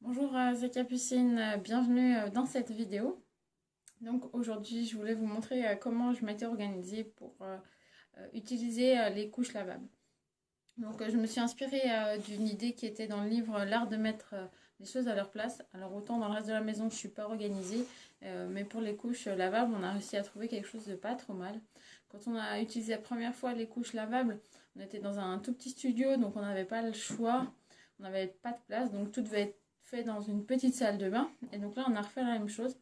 Bonjour, c'est Capucine, bienvenue dans cette vidéo. Donc aujourd'hui je voulais vous montrer comment je m'étais organisée pour utiliser les couches lavables. Donc je me suis inspirée d'une idée qui était dans le livre L'art de mettre les choses à leur place. Alors autant dans le reste de la maison je ne suis pas organisée, mais pour les couches lavables on a réussi à trouver quelque chose de pas trop mal. Quand on a utilisé la première fois les couches lavables, on était dans un tout petit studio donc on n'avait pas le choix, on n'avait pas de place, donc tout devait être fait dans une petite salle de bain. Et donc là on a refait la même chose.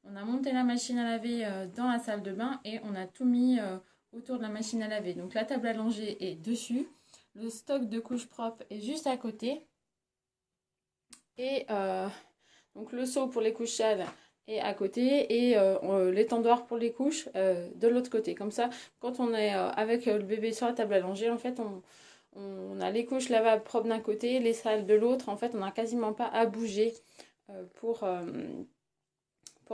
On a monté la machine à laver dans la salle de bain et on a tout mis autour de la machine à laver. Donc la table à langer est dessus. Le stock de couches propres est juste à côté. Et donc le seau pour les couches sales est à côté. Et l'étendoir pour les couches de l'autre côté. Comme ça, quand on est avec le bébé sur la table à langer, en fait, on a les couches lavables propres d'un côté, les sales de l'autre. En fait, on n'a quasiment pas à bouger pour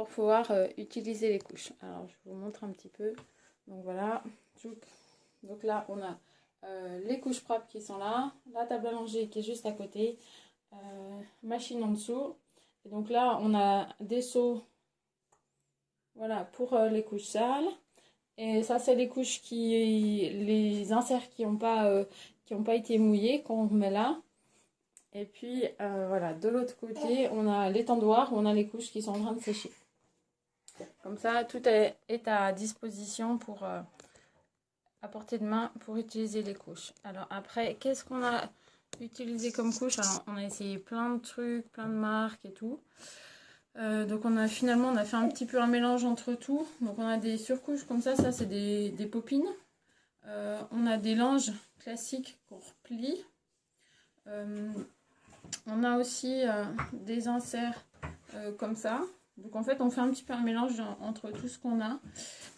pouvoir utiliser les couches. Alors, je vous montre un petit peu. Donc voilà. Donc là, on a les couches propres qui sont là, la table à langer qui est juste à côté, machine en dessous. Et donc là, on a des seaux, voilà, pour les couches sales. Et ça, c'est les couches les inserts qui n'ont pas été mouillés qu'on remet là. Et puis voilà, de l'autre côté, on a l'étendoir où on a les couches qui sont en train de sécher. Comme ça, tout est à disposition pour à portée de main pour utiliser les couches. Alors après, qu'est-ce qu'on a utilisé comme couche? Alors on a essayé plein de trucs, plein de marques et tout. Donc finalement on a fait un petit peu un mélange entre tout. Donc on a des surcouches comme ça c'est des popines. On a des langes classiques qu'on replie. On a aussi des inserts comme ça. Donc en fait on fait un petit peu un mélange entre tout ce qu'on a.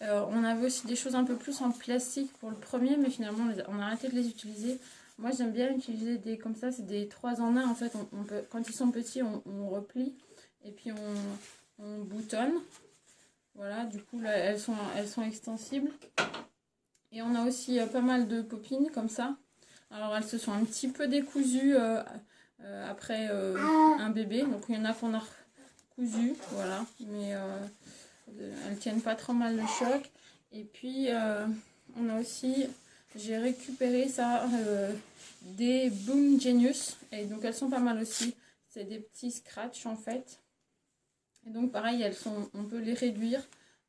On avait aussi des choses un peu plus en plastique pour le premier, mais finalement on a arrêté de les utiliser. Moi j'aime bien utiliser des comme ça, c'est des 3 en 1 en fait. On peut, quand ils sont petits on replie et puis on boutonne. Voilà, du coup là elles sont extensibles. Et on a aussi pas mal de popines comme ça. Alors elles se sont un petit peu décousues après un bébé. Donc il y en a qu'on a cousu, voilà. Mais elles tiennent pas trop mal le choc. Et puis on a aussi, j'ai récupéré ça, des Bloom Genius. Et donc elles sont pas mal aussi. C'est des petits scratchs en fait. Et donc pareil, on peut les réduire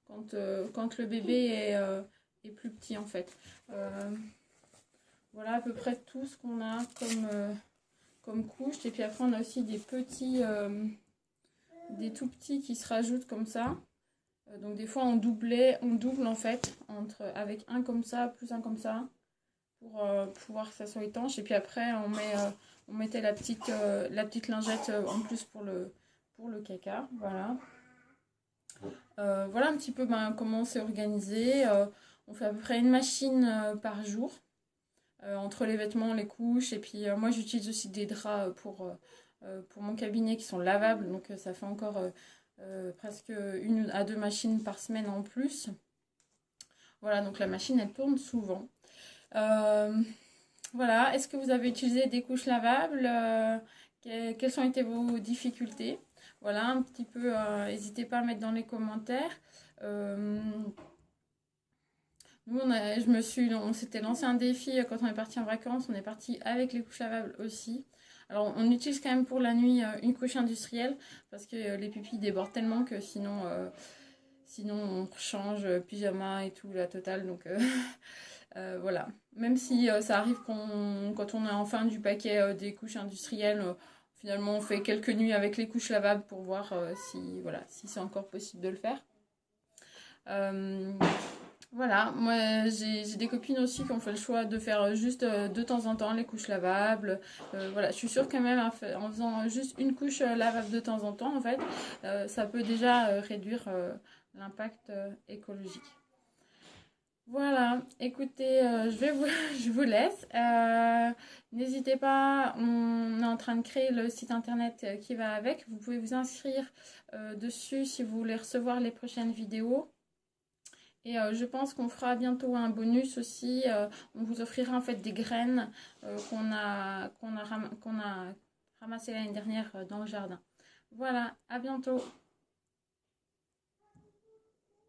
quand le bébé est plus petit en fait. Voilà à peu près tout ce qu'on a comme couche. Et puis après on a aussi des petits, des tout petits qui se rajoutent comme ça. Donc des fois on double en fait avec un comme ça plus un comme ça pour pouvoir que ça soit étanche. Et puis après on mettait la petite lingette en plus pour le caca. Voilà. Voilà un petit peu comment c'est organisé. On fait à peu près une machine par jour entre les vêtements, les couches. Et puis moi j'utilise aussi des draps pour mon cabinet qui sont lavables. Donc ça fait encore presque 1 à 2 machines par semaine en plus. Voilà, donc la machine elle tourne souvent. Voilà, est-ce que vous avez utilisé des couches lavables? Quelles ont été vos difficultés? Voilà, un petit peu, n'hésitez pas à mettre dans les commentaires. Nous, on s'était lancé un défi quand on est parti en vacances. On est parti avec les couches lavables aussi. Alors, on utilise quand même pour la nuit une couche industrielle parce que les pupilles débordent tellement que sinon on change pyjama et tout, la totale. Donc, voilà. Même si ça arrive quand on est en fin du paquet des couches industrielles, finalement on fait quelques nuits avec les couches lavables pour voir si c'est encore possible de le faire. Voilà, moi j'ai des copines aussi qui ont fait le choix de faire juste de temps en temps les couches lavables. Voilà, je suis sûre quand même en faisant juste une couche lavable de temps en temps, en fait, ça peut déjà réduire l'impact écologique. Voilà, écoutez, je vous laisse. N'hésitez pas, on est en train de créer le site internet qui va avec. Vous pouvez vous inscrire dessus si vous voulez recevoir les prochaines vidéos. Et je pense qu'on fera bientôt un bonus aussi. On vous offrira en fait des graines qu'on a ramassé l'année dernière dans le jardin. Voilà, à bientôt.